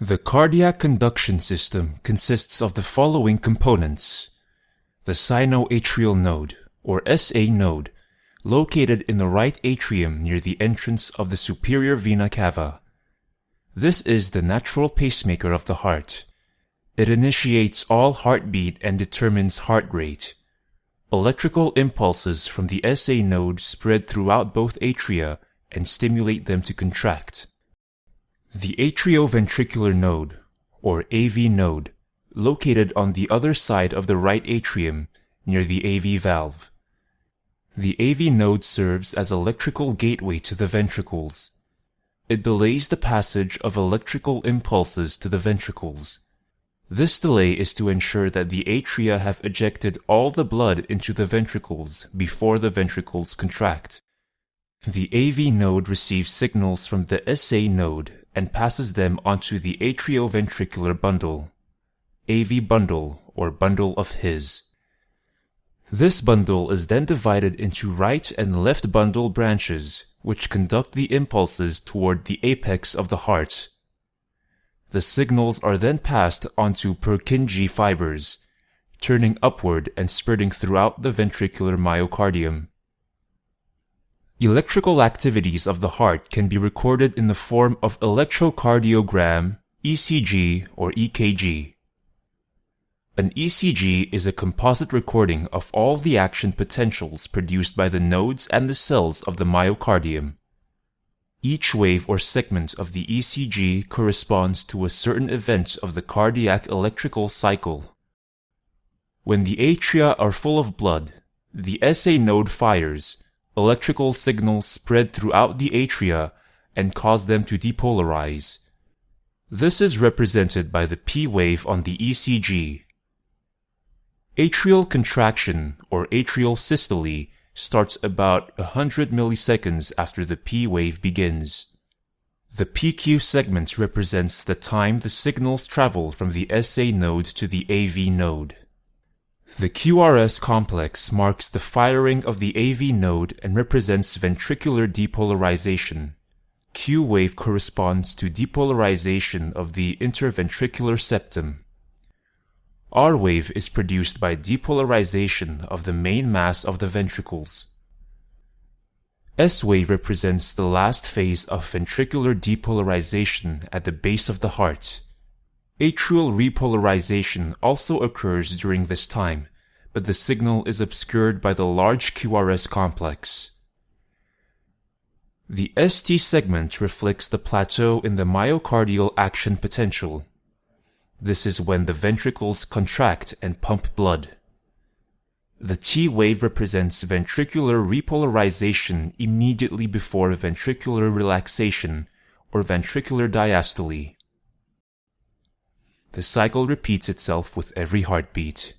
The cardiac conduction system consists of the following components: the sinoatrial node, or SA node, located in the right atrium near the entrance of the superior vena cava. This is the natural pacemaker of the heart. It initiates all heartbeat and determines heart rate. Electrical impulses from the SA node spread throughout both atria and stimulate them to contract. The atrioventricular node, or AV node, located on the other side of the right atrium near the AV valve. The AV node serves as electrical gateway to the ventricles. It delays the passage of electrical impulses to the ventricles. This delay is to ensure that the atria have ejected all the blood into the ventricles before the ventricles contract. The AV node receives signals from the SA node and passes them onto the atrioventricular bundle, AV bundle, or bundle of His. This bundle is then divided into right and left bundle branches, which conduct the impulses toward the apex of the heart. The signals are then passed onto Purkinje fibers, turning upward and spreading throughout the ventricular myocardium. Electrical activities of the heart can be recorded in the form of electrocardiogram, ECG, or EKG. An ECG is a composite recording of all the action potentials produced by the nodes and the cells of the myocardium. Each wave or segment of the ECG corresponds to a certain event of the cardiac electrical cycle. When the atria are full of blood, the SA node fires. Electrical signals spread throughout the atria and cause them to depolarize. This is represented by the P wave on the ECG. Atrial contraction, or atrial systole, starts about 100 milliseconds after the P wave begins. The PQ segment represents the time the signals travel from the SA node to the AV node. The QRS complex marks the firing of the AV node and represents ventricular depolarization. Q wave corresponds to depolarization of the interventricular septum. R wave is produced by depolarization of the main mass of the ventricles. S wave represents the last phase of ventricular depolarization at the base of the heart. Atrial repolarization also occurs during this time, but the signal is obscured by the large QRS complex. The ST segment reflects the plateau in the myocardial action potential. This is when the ventricles contract and pump blood. The T wave represents ventricular repolarization immediately before ventricular relaxation, or ventricular diastole. The cycle repeats itself with every heartbeat.